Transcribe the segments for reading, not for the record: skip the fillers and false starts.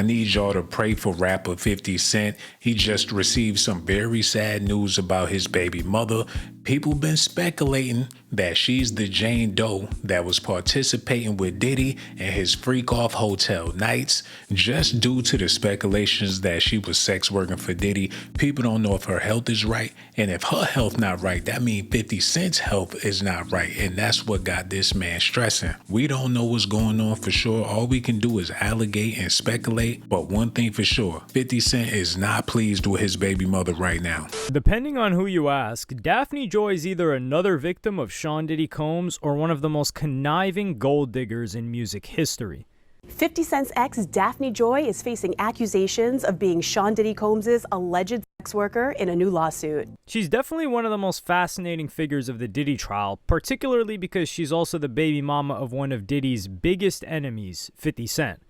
I need y'all to pray for rapper 50 Cent. He just received some very sad news about his baby mother. People been speculating that she's the Jane Doe that was participating with Diddy and his freak-off hotel nights. Just due to the speculations that she was sex working for Diddy, people don't know if her health is right. And if her health not right, that means 50 Cent's health is not right. And that's what got this man stressing. We don't know what's going on for sure. All we can do is allegate and speculate. But one thing for sure, 50 Cent is not pleased with his baby mother right now. Depending on who you ask, Daphne Joy is either another victim of Shawn Diddy Combs or one of the most conniving gold diggers in music history. 50 Cent's ex, Daphne Joy, is facing accusations of being Shawn Diddy Combs' alleged sex worker in a new lawsuit. She's definitely one of the most fascinating figures of the Diddy trial, particularly because she's also the baby mama of one of Diddy's biggest enemies, 50 Cent.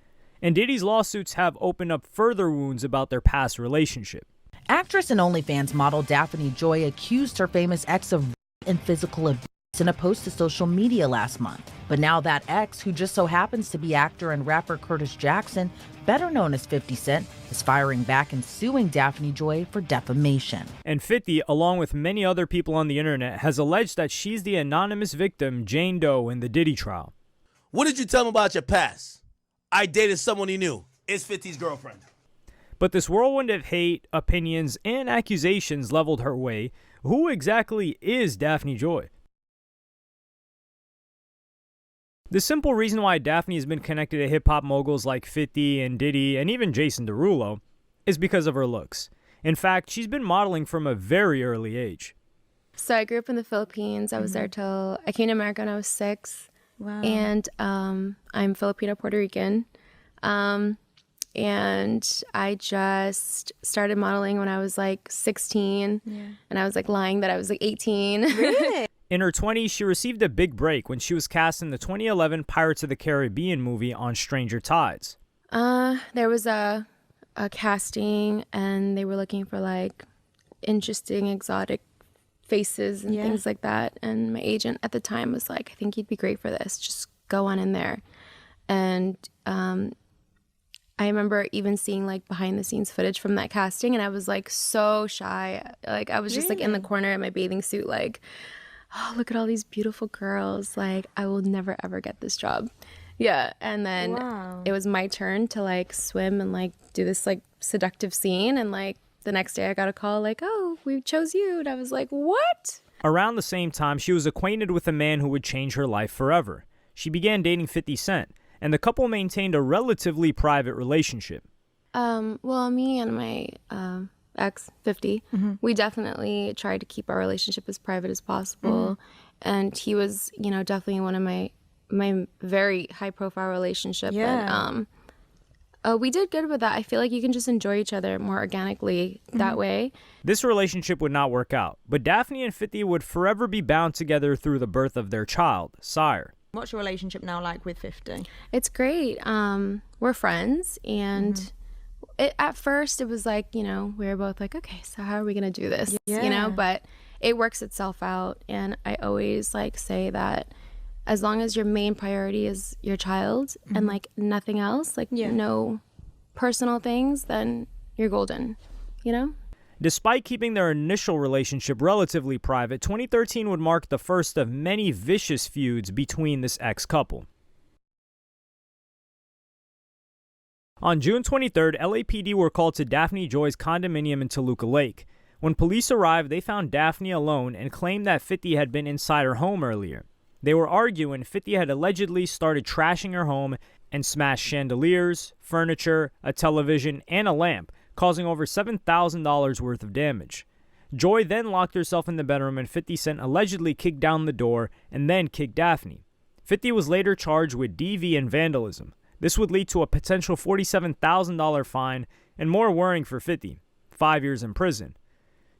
And Diddy's lawsuits have opened up further wounds about their past relationship. Actress and OnlyFans model Daphne Joy accused her famous ex of rape and physical abuse in a post to social media last month. But now that ex, who just so happens to be actor and rapper Curtis Jackson, better known as 50 Cent, is firing back and suing Daphne Joy for defamation. And 50, along with many other people on the internet, has alleged that she's the anonymous victim, Jane Doe, in the Diddy trial. What did you tell him about your past? I dated someone he knew. It's 50's girlfriend. But this whirlwind of hate, opinions, and accusations leveled her way. Who exactly is Daphne Joy? The simple reason why Daphne has been connected to hip-hop moguls like 50 and Diddy and even Jason Derulo is because of her looks. In fact, she's been modeling from a very early age. So I grew up in the Philippines. I was there till I came to America when I was 6. Wow. And I'm Filipino Puerto Rican. And I just started modeling when I was like 16. Yeah. And I was like lying that I was like 18. Really? In her 20s, she received a big break when she was cast in the 2011 Pirates of the Caribbean movie on Stranger Tides. There was a casting, and they were looking for like interesting, exotic faces and things like that. And my agent at the time was like, I think you'd be great for this. Just go on in there. And I remember even seeing like behind the scenes footage from that casting, and I was like so shy. Like I was just like in the corner in my bathing suit, like, oh, look at all these beautiful girls. Like, I will never, ever get this job. Yeah. And then it was my turn to like swim and like do this like seductive scene. And like the next day I got a call like, oh, we chose you. And I was like, what? Around the same time, she was acquainted with a man who would change her life forever. She began dating 50 Cent, and the couple maintained a relatively private relationship. Well, me and my ex, 50, we definitely tried to keep our relationship as private as possible. And he was, you know, definitely one of my very high profile relationship. And we did good with that. I feel like you can just enjoy each other more organically that way. This relationship would not work out, but Daphne and 50 would forever be bound together through the birth of their child, Sire. What's your relationship now like with 50? It's great. We're friends, and at first it was like, you know, we were both like, okay, so how are we going to do this? You know, but it works itself out. And I always like say that as long as your main priority is your child and like nothing else, like no personal things, then you're golden, you know? Despite keeping their initial relationship relatively private, 2013 would mark the first of many vicious feuds between this ex-couple. On June 23rd, LAPD were called to Daphne Joy's condominium in Toluca Lake. When police arrived, they found Daphne alone and claimed that 50 had been inside her home earlier. They were arguing 50 had allegedly started trashing her home and smashed chandeliers, furniture, a television, and a lamp, causing over $7,000 worth of damage. Joy then locked herself in the bedroom, and 50 Cent allegedly kicked down the door and then kicked Daphne. 50 was later charged with DV and vandalism. This would lead to a potential $47,000 fine and, more worrying for 50, 5 years in prison.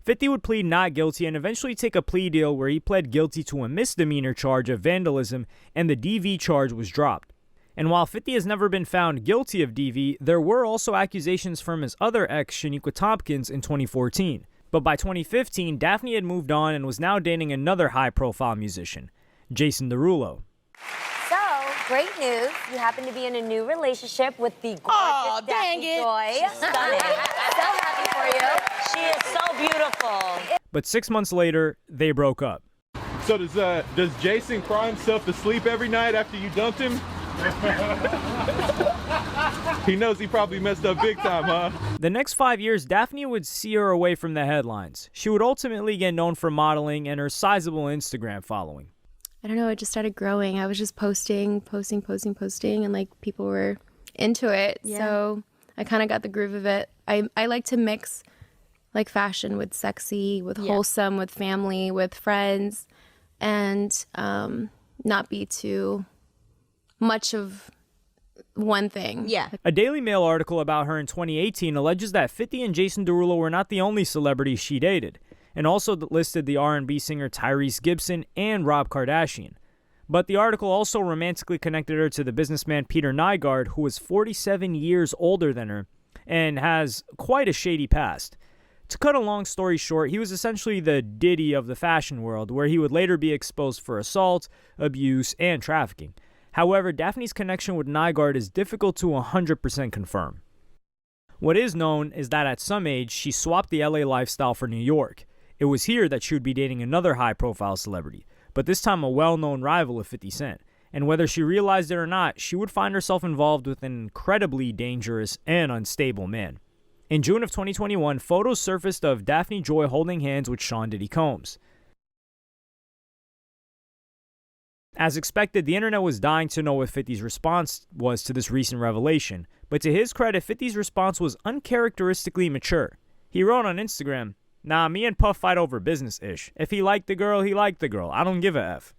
50 would plead not guilty and eventually take a plea deal where he pled guilty to a misdemeanor charge of vandalism, and the DV charge was dropped. And while 50 has never been found guilty of DV, there were also accusations from his other ex, Shaniqua Tompkins, in 2014. But by 2015, Daphne had moved on and was now dating another high-profile musician, Jason Derulo. So, great news. You happen to be in a new relationship with the gorgeous Aw, dang Daphne it. Joy. Stunning. So happy for you. She is so beautiful. But 6 months later, they broke up. So does Jason cry himself to sleep every night after you dumped him? He knows he probably messed up big time, huh? The next 5 years, Daphne would see her away from the headlines. She would ultimately get known for modeling and her sizable Instagram following. I don't know, it just started growing. I was just posting, and like people were into it. Yeah. So I kind of got the groove of it. I like to mix like fashion with sexy, with wholesome, with family, with friends, and not be too much of one thing. Yeah. A Daily Mail article about her in 2018 alleges that 50 and Jason Derulo were not the only celebrities she dated, and also listed the R&B singer Tyrese Gibson and Rob Kardashian. But the article also romantically connected her to the businessman Peter Nygaard, who was 47 years older than her and has quite a shady past. To cut a long story short, he was essentially the Diddy of the fashion world, where he would later be exposed for assault, abuse, and trafficking. However, Daphne's connection with Nygaard is difficult to 100% confirm. What is known is that at some age, she swapped the LA lifestyle for New York. It was here that she would be dating another high-profile celebrity, but this time a well-known rival of 50 Cent. And whether she realized it or not, she would find herself involved with an incredibly dangerous and unstable man. In June of 2021, photos surfaced of Daphne Joy holding hands with Shawn Diddy Combs. As expected, the internet was dying to know what 50's response was to this recent revelation, but to his credit, 50's response was uncharacteristically mature. He wrote on Instagram, "Nah, me and Puff fight over business-ish. If he liked the girl, he liked the girl. I don't give a F."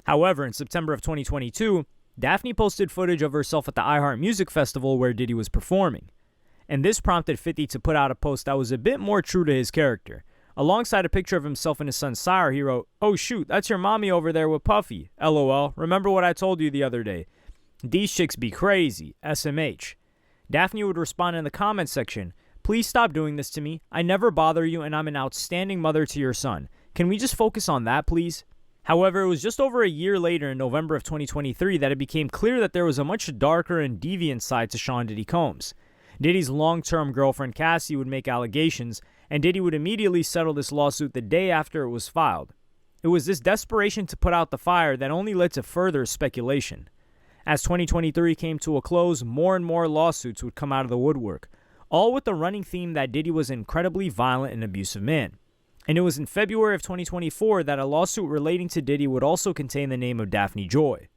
However, in September of 2022, Daphne posted footage of herself at the iHeart Music Festival where Diddy was performing. And this prompted 50 to put out a post that was a bit more true to his character. Alongside a picture of himself and his son Sire, he wrote, "Oh shoot, that's your mommy over there with Puffy. LOL, remember what I told you the other day. These chicks be crazy. SMH. Daphne would respond in the comments section, "Please stop doing this to me. I never bother you and I'm an outstanding mother to your son. Can we just focus on that, please?" However, it was just over a year later in November of 2023 that it became clear that there was a much darker and deviant side to Shawn Diddy Combs. Diddy's long-term girlfriend Cassie would make allegations, and Diddy would immediately settle this lawsuit the day after it was filed. It was this desperation to put out the fire that only led to further speculation. As 2023 came to a close, more and more lawsuits would come out of the woodwork, all with the running theme that Diddy was an incredibly violent and abusive man. And it was in February of 2024 that a lawsuit relating to Diddy would also contain the name of Daphne Joy.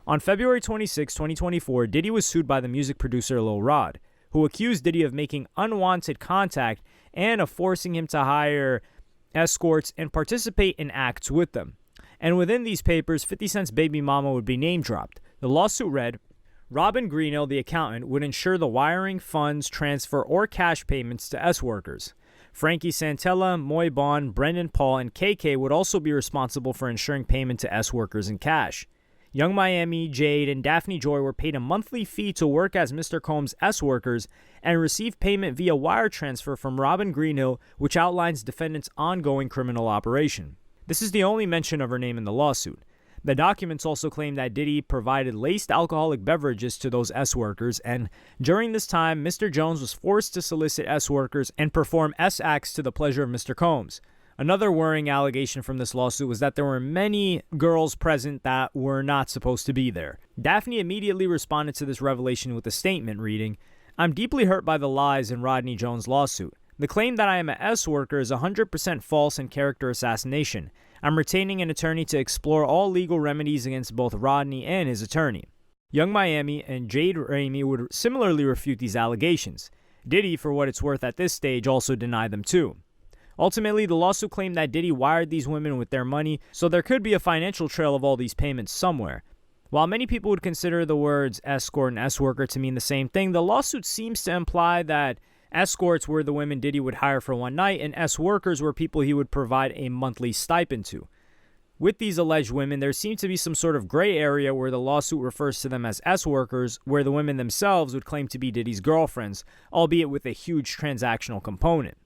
On February 26, 2024, Diddy was sued by the music producer Lil Rod, who accused Diddy of making unwanted contact and of forcing him to hire escorts and participate in acts with them. And within these papers, 50 Cent's baby mama would be name-dropped. The lawsuit read, Robin Greenhill, the accountant, would ensure the wiring, funds, transfer, or cash payments to S-workers. Frankie Santella, Moy Bond, Brendan Paul, and KK would also be responsible for ensuring payment to S-workers in cash. Young Miami, Jade, and Daphne Joy were paid a monthly fee to work as Mr. Combs' S-workers and receive payment via wire transfer from Robin Greenhill, which outlines defendant's ongoing criminal operation. This is the only mention of her name in the lawsuit. The documents also claim that Diddy provided laced alcoholic beverages to those S-workers, and during this time, Mr. Jones was forced to solicit S-workers and perform S-acts to the pleasure of Mr. Combs. Another worrying allegation from this lawsuit was that there were many girls present that were not supposed to be there. Daphne immediately responded to this revelation with a statement reading, "I'm deeply hurt by the lies in Rodney Jones' lawsuit. The claim that I am an S-worker is 100% false and character assassination. I'm retaining an attorney to explore all legal remedies against both Rodney and his attorney." Young Miami and Jade Ramey would similarly refute these allegations. Diddy, for what it's worth at this stage, also denied them too. Ultimately, the lawsuit claimed that Diddy wired these women with their money, so there could be a financial trail of all these payments somewhere. While many people would consider the words escort and S-worker to mean the same thing, the lawsuit seems to imply that escorts were the women Diddy would hire for one night, and S-workers were people he would provide a monthly stipend to. With these alleged women, there seems to be some sort of gray area where the lawsuit refers to them as S-workers, where the women themselves would claim to be Diddy's girlfriends, albeit with a huge transactional component.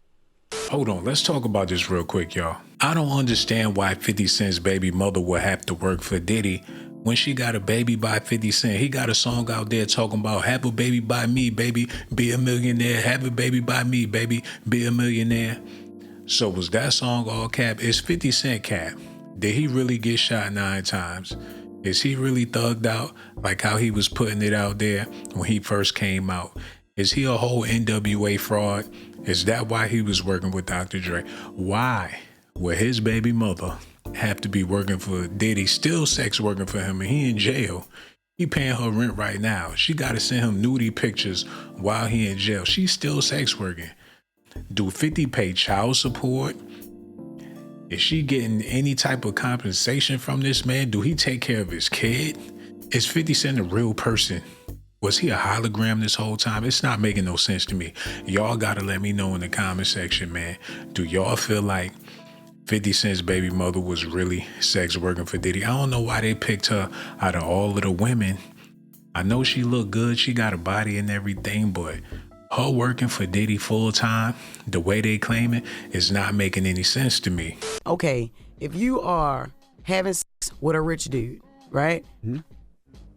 Hold on, let's talk about this real quick, y'all. I don't understand why 50 Cent's baby mother would have to work for Diddy when she got a baby by 50 Cent. He got a song out there talking about have a baby by me, baby, be a millionaire. Have a baby by me, baby, be a millionaire. So was that song all cap? Is 50 Cent cap? Did he really get shot 9 times? Is he really thugged out like how he was putting it out there when he first came out? Is he a whole NWA fraud? Is that why he was working with Dr. Dre? Why would his baby mother have to be working for Diddy, still sex working for him, and he in jail? He paying her rent right now. She got to send him nudie pictures while he in jail. She's still sex working. Do 50 pay child support? Is she getting any type of compensation from this man? Do he take care of his kid? Is 50 Cent a real person? Was he a hologram this whole time? It's not making no sense to me. Y'all gotta let me know in the comment section, man. Do y'all feel like 50 Cent's baby mother was really sex working for Diddy? I don't know why they picked her out of all of the women. I know she looked good. She got a body and everything, but her working for Diddy full time, the way they claim it, is not making any sense to me. Okay, if you are having sex with a rich dude, right? Mm-hmm.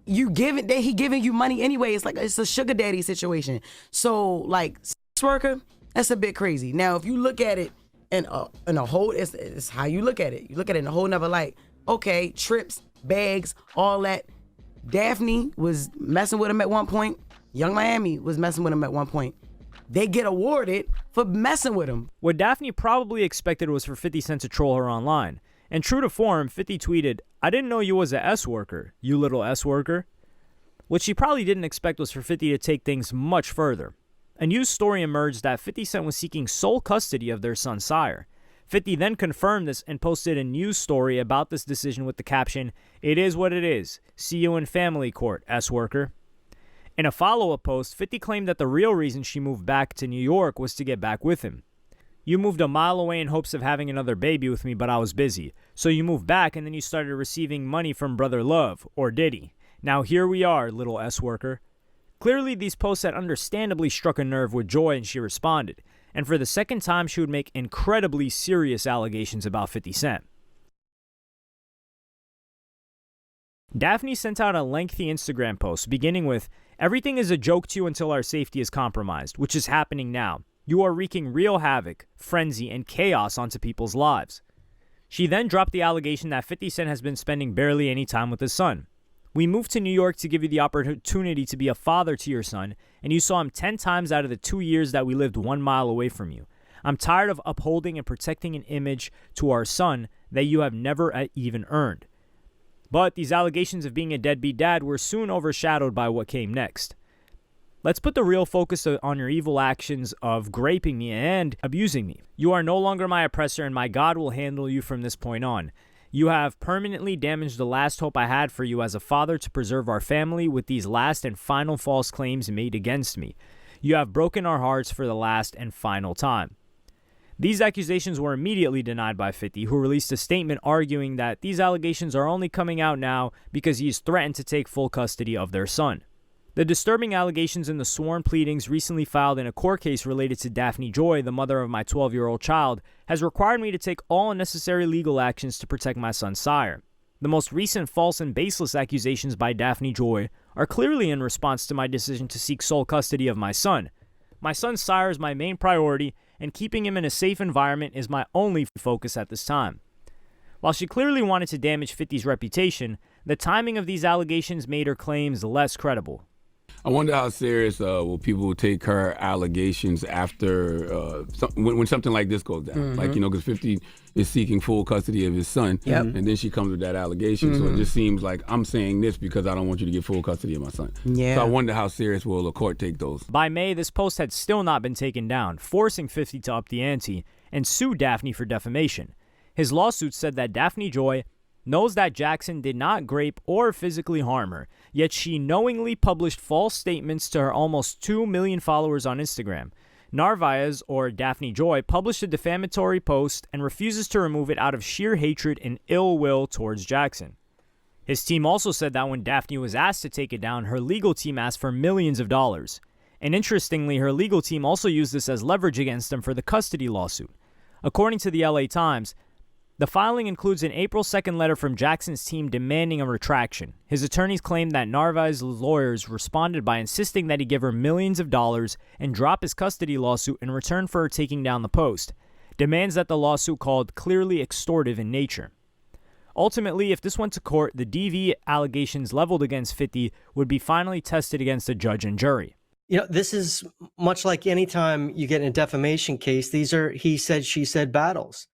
He giving you money anyway. It's like it's a sugar daddy situation. So like sex worker, that's a bit crazy. Now if you look at it in a whole, it's how you look at it. You look at it in a whole nother light. Okay, trips, bags, all that. Daphne was messing with him at one point. Young Miami was messing with him at one point. They get awarded for messing with him. What Daphne probably expected was for 50 Cent to troll her online. And true to form, 50 tweeted, "I didn't know you was a S worker, you little S worker." What she probably didn't expect was for 50 to take things much further. A news story emerged that 50 Cent was seeking sole custody of their son Sire. 50 then confirmed this and posted a news story about this decision with the caption, "It is what it is. See you in family court, S worker." In a follow-up post, 50 claimed that the real reason she moved back to New York was to get back with him. "You moved a mile away in hopes of having another baby with me, but I was busy. So you moved back and then you started receiving money from Brother Love, or Diddy. Now here we are, little S worker." Clearly, these posts had understandably struck a nerve with Joy, and she responded. And for the second time, she would make incredibly serious allegations about 50 Cent. Daphne sent out a lengthy Instagram post beginning with, "Everything is a joke to you until our safety is compromised, which is happening now. You are wreaking real havoc, frenzy, and chaos onto people's lives." She then dropped the allegation that 50 Cent has been spending barely any time with his son. "We moved to New York to give you the opportunity to be a father to your son, and you saw him 10 times out of the 2 years that we lived 1 mile away from you. I'm tired of upholding and protecting an image to our son that you have never even earned." But these allegations of being a deadbeat dad were soon overshadowed by what came next. "Let's put the real focus on your evil actions of graping me and abusing me. You are no longer my oppressor, and my God will handle you from this point on. You have permanently damaged the last hope I had for you as a father to preserve our family with these last and final false claims made against me. You have broken our hearts for the last and final time." These accusations were immediately denied by 50, who released a statement arguing that these allegations are only coming out now because he is threatened to take full custody of their son. The disturbing allegations in the sworn pleadings recently filed in a court case related to Daphne Joy, the mother of my 12-year-old child, has required me to take all necessary legal actions to protect my son Sire. The most recent false and baseless accusations by Daphne Joy are clearly in response to my decision to seek sole custody of my son. My son Sire is my main priority, and keeping him in a safe environment is my only focus at this time. While she clearly wanted to damage 50's reputation, the timing of these allegations made her claims less credible. I wonder how serious will people take her allegations after when something like this goes down. Mm-hmm. Like, because 50 is seeking full custody of his son, and then she comes with that allegation. Mm-hmm. So it just seems like I'm saying this because I don't want you to get full custody of my son. Yeah. So I wonder how serious will the court take those. By May, this post had still not been taken down, forcing 50 to up the ante and sue Daphne for defamation. His lawsuit said that Daphne Joy knows that Jackson did not grape or physically harm her, yet she knowingly published false statements to her almost 2 million followers on Instagram. Narvaez, or Daphne Joy, published a defamatory post and refuses to remove it out of sheer hatred and ill will towards Jackson. His team also said that when Daphne was asked to take it down, her legal team asked for millions of dollars. And interestingly, her legal team also used this as leverage against him for the custody lawsuit. According to the LA Times, the filing includes an April 2nd letter from Jackson's team demanding a retraction. His attorneys claimed that Narvaez's lawyers responded by insisting that he give her millions of dollars and drop his custody lawsuit in return for her taking down the post, demands that the lawsuit called clearly extortive in nature. Ultimately, if this went to court, the DV allegations leveled against 50 would be finally tested against a judge and jury. This is much like any time you get in a defamation case, these are he said, she said battles.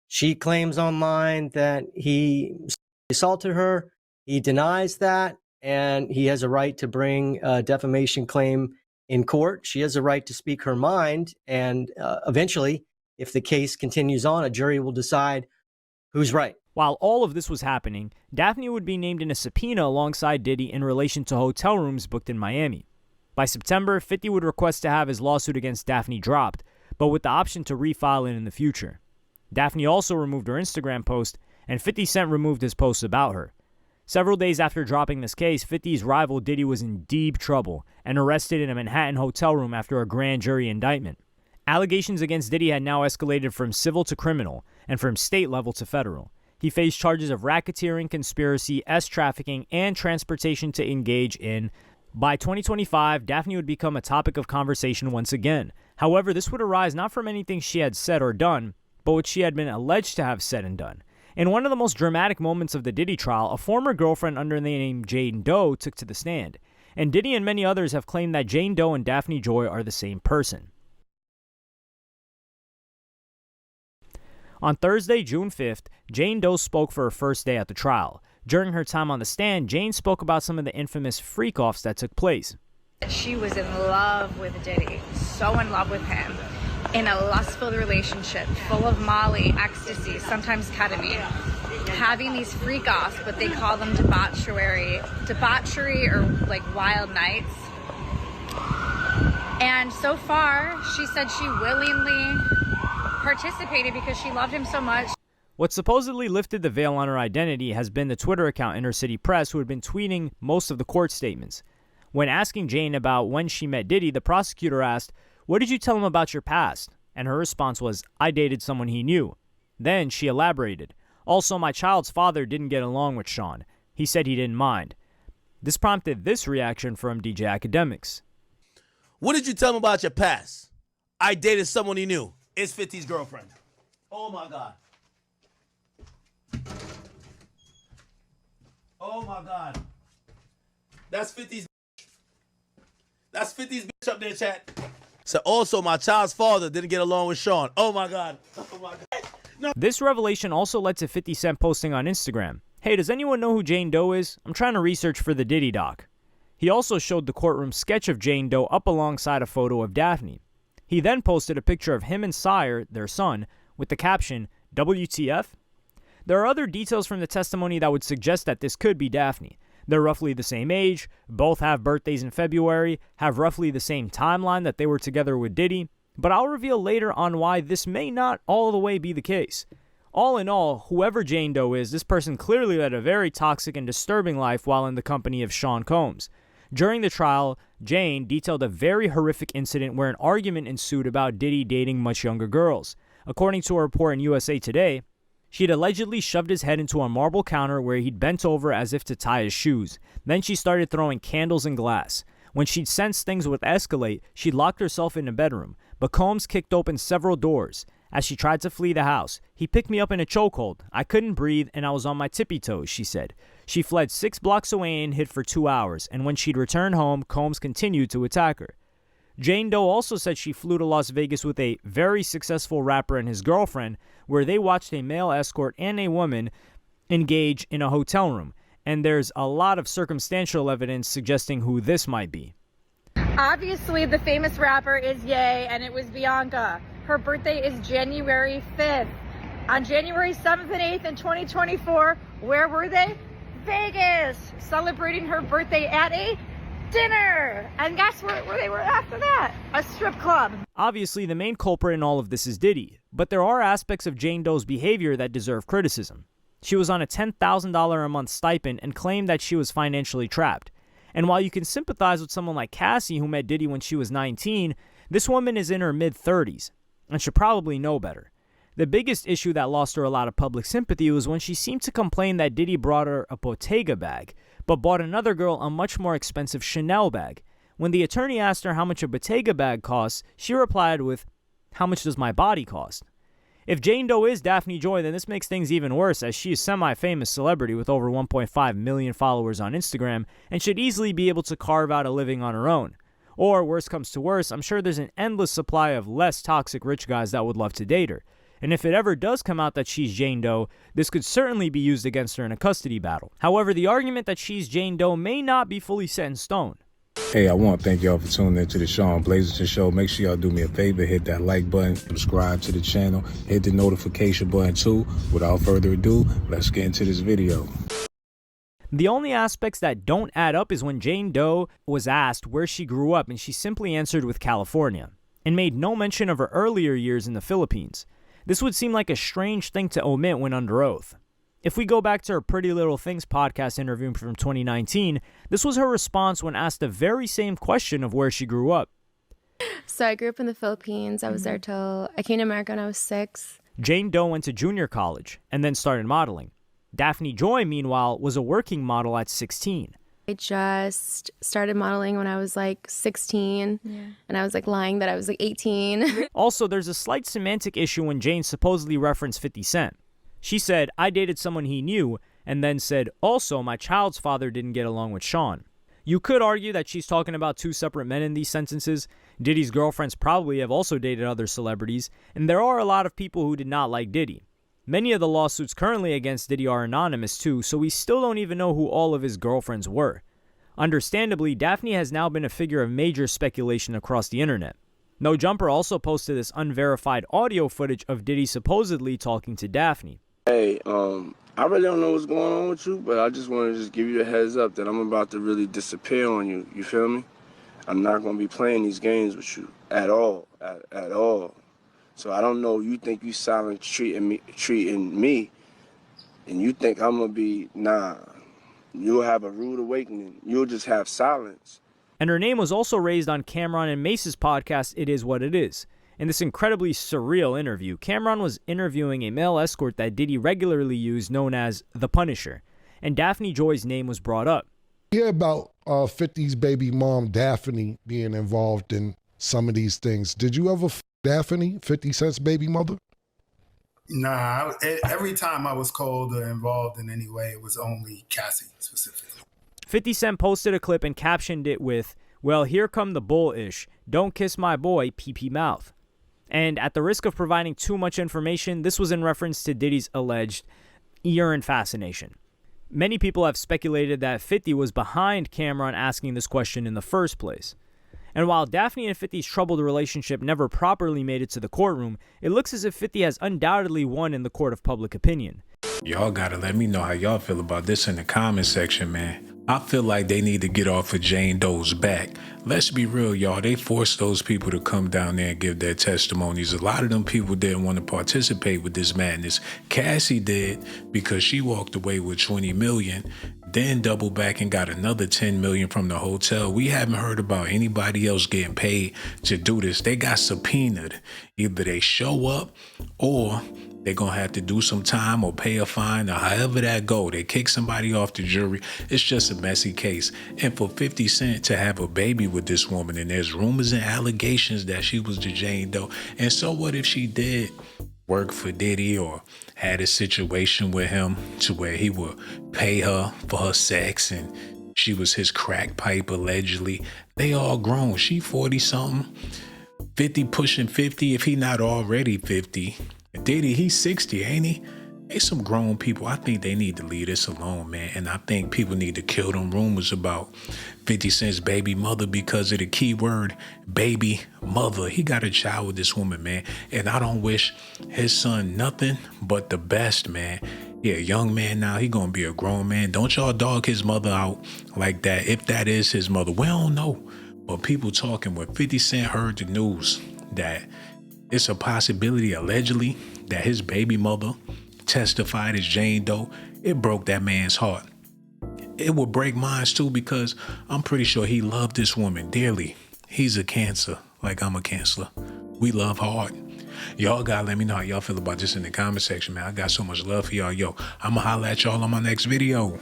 She claims online that he assaulted her. He denies that, and he has a right to bring a defamation claim in court. She has a right to speak her mind, and eventually, if the case continues on, a jury will decide who's right. While all of this was happening, Daphne would be named in a subpoena alongside Diddy in relation to hotel rooms booked in Miami. By September, 50 would request to have his lawsuit against Daphne dropped, but with the option to refile it in the future. Daphne also removed her Instagram post, and 50 Cent removed his posts about her. Several days after dropping this case, 50's rival Diddy was in deep trouble and arrested in a Manhattan hotel room after a grand jury indictment. Allegations against Diddy had now escalated from civil to criminal and from state level to federal. He faced charges of racketeering, conspiracy, trafficking, and transportation to engage in. By 2025, Daphne would become a topic of conversation once again. However, this would arise not from anything she had said or done, but what she had been alleged to have said and done. In one of the most dramatic moments of the Diddy trial, a former girlfriend under the name Jane Doe took to the stand, and Diddy and many others have claimed that Jane Doe and Daphne Joy are the same person. On Thursday, June 5th, Jane Doe spoke for her first day at the trial. During her time on the stand, Jane spoke about some of the infamous freak-offs that took place. She was in love with Diddy, so in love with him, in a lustful relationship, full of Molly, ecstasy, sometimes ketamine, having these freak-offs, but they call them debauchery or like wild nights. And so far, she said she willingly participated because she loved him so much. What supposedly lifted the veil on her identity has been the Twitter account Inner City Press, who had been tweeting most of the court statements. When asking Jane about when she met Diddy, the prosecutor asked, "What did you tell him about your past?" And her response was, "I dated someone he knew." Then she elaborated, "Also, my child's father didn't get along with Shawn. He said he didn't mind." This prompted this reaction from DJ Academics. What did you tell him about your past? I dated someone he knew. It's 50's girlfriend. Oh my God. Oh my God. That's 50's. That's 50's bitch up there, chat. So also, my child's father didn't get along with Shawn. Oh my God. Oh my God. No. This revelation also led to 50 Cent posting on Instagram, "Hey, does anyone know who Jane Doe is? I'm trying to research for the Diddy doc." He also showed the courtroom sketch of Jane Doe up alongside a photo of Daphne. He then posted a picture of him and Sire, their son, with the caption, "WTF?" There are other details from the testimony that would suggest that this could be Daphne. They're roughly the same age, both have birthdays in February, have roughly the same timeline that they were together with Diddy, but I'll reveal later on why this may not all the way be the case. All in all, whoever Jane Doe is, this person clearly led a very toxic and disturbing life while in the company of Shawn Combs. During the trial, Jane detailed a very horrific incident where an argument ensued about Diddy dating much younger girls. According to a report in USA Today, she'd allegedly shoved his head into a marble counter where he'd bent over as if to tie his shoes. Then she started throwing candles and glass. When she'd sensed things would escalate, she'd locked herself in a bedroom, but Combs kicked open several doors. As she tried to flee the house, "He picked me up in a chokehold. I couldn't breathe and I was on my tippy toes," she said. She fled 6 blocks away and hid for 2 hours, and when she'd returned home, Combs continued to attack her. Jane Doe also said she flew to Las Vegas with a very successful rapper and his girlfriend, where they watched a male escort and a woman engage in a hotel room, and there's a lot of circumstantial evidence suggesting who this might be. Obviously, the famous rapper is Ye, and it was Bianca. Her birthday is January 5th. On January 7th and 8th in 2024, where were they? Vegas, celebrating her birthday at a dinner. And guess where they were after that? A strip club. Obviously, the main culprit in all of this is Diddy, but there are aspects of Jane Doe's behavior that deserve criticism. She was on a $10,000 a month stipend and claimed that she was financially trapped. And while you can sympathize with someone like Cassie, who met Diddy when she was 19, this woman is in her mid-30s and should probably know better. The biggest issue that lost her a lot of public sympathy was when she seemed to complain that Diddy brought her a Bottega bag, but bought another girl a much more expensive Chanel bag. When the attorney asked her how much a Bottega bag costs, she replied with, "How much does my body cost?" If Jane Doe is Daphne Joy, then this makes things even worse, as she is a semi-famous celebrity with over 1.5 million followers on Instagram and should easily be able to carve out a living on her own. Or, worse comes to worse, I'm sure there's an endless supply of less toxic rich guys that would love to date her. And if it ever does come out that she's Jane Doe, this could certainly be used against her in a custody battle. However, the argument that she's Jane Doe may not be fully set in stone. Hey, I want to thank y'all for tuning into the Shawn Blazington Show. Make sure y'all do me a favor, hit that like button, subscribe to the channel, hit the notification button too. Without further ado, let's get into this video. The only aspects that don't add up is when Jane Doe was asked where she grew up, and she simply answered with California, and made no mention of her earlier years in the Philippines. This would seem like a strange thing to omit when under oath. If we go back to her Pretty Little Things podcast interview from 2019, this was her response when asked the very same question of where she grew up. So I grew up in the Philippines. I was there till I came to America when I was 6. Jane Doe went to junior college and then started modeling. Daphne Joy, meanwhile, was a working model at 16. I just started modeling when I was like 16, and I was like lying that I was like 18. Also, there's a slight semantic issue when Jane supposedly referenced 50 Cent. She said, "I dated someone he knew," and then said, "Also, my child's father didn't get along with Shawn." You could argue that she's talking about two separate men in these sentences. Diddy's girlfriends probably have also dated other celebrities, and there are a lot of people who did not like Diddy. Many of the lawsuits currently against Diddy are anonymous too, so we still don't even know who all of his girlfriends were. Understandably, Daphne has now been a figure of major speculation across the internet. No Jumper also posted this unverified audio footage of Diddy supposedly talking to Daphne. Hey, I really don't know what's going on with you, but I just want to just give you a heads up that I'm about to really disappear on you. You feel me? I'm not going to be playing these games with you at all, at all. So I don't know, you think you silent treating me, and you think I'm going to be, nah. You'll have a rude awakening. You'll just have silence. And her name was also raised on Cameron and Mace's podcast, It Is What It Is. In this incredibly surreal interview, Cameron was interviewing a male escort that Diddy regularly used, known as The Punisher, and Daphne Joy's name was brought up. Yeah, about 50's baby mom, Daphne, being involved in some of these things. Did you ever Daphne, 50 Cent's baby mother? Nah, every time I was called or involved in any way, it was only Cassie specifically. 50 Cent posted a clip and captioned it with, "Well, here come the bull-ish. Don't kiss my boy, pee-pee mouth." And at the risk of providing too much information, this was in reference to Diddy's alleged urine fascination. Many people have speculated that 50 was behind Cameron asking this question in the first place. And while Daphne and 50's troubled relationship never properly made it to the courtroom, it looks as if 50 has undoubtedly won in the court of public opinion. Y'all gotta let me know how y'all feel about this in the comment section, man. I feel like they need to get off of Jane Doe's back. Let's be real, y'all. They forced those people to come down there and give their testimonies. A lot of them people didn't want to participate with this madness. Cassie did because she walked away with 20 million, then doubled back and got another 10 million from the hotel. We haven't heard about anybody else getting paid to do this. They got subpoenaed. Either they show up or they're going to have to do some time or pay a fine or however that go. They kick somebody off the jury. It's just a messy case. And for 50 Cent to have a baby with this woman, and there's rumors and allegations that she was the Jane Doe. And so what if she did work for Diddy or had a situation with him to where he would pay her for her sex and she was his crack pipe allegedly? They all grown. She 40-something. 50 pushing 50 if he not already 50. Diddy, he's 60, ain't he? They some grown people. I think they need to leave this alone, man. And I think people need to kill them rumors about 50 Cent's baby mother because of the key word, baby mother. He got a child with this woman, man. And I don't wish his son nothing but the best, man. Yeah, young man now, he gonna be a grown man. Don't y'all dog his mother out like that. If that is his mother, we don't know. But people talking when 50 Cent heard the news that it's a possibility, allegedly, that his baby mother testified as Jane Doe, it broke that man's heart. it would break minds too, because I'm pretty sure he loved this woman dearly. He's a Cancer, like I'm a Cancer. We love hard. Y'all gotta let me know how y'all feel about this in the comment section, man. I got so much love for y'all. Yo, I'ma holla at y'all on my next video.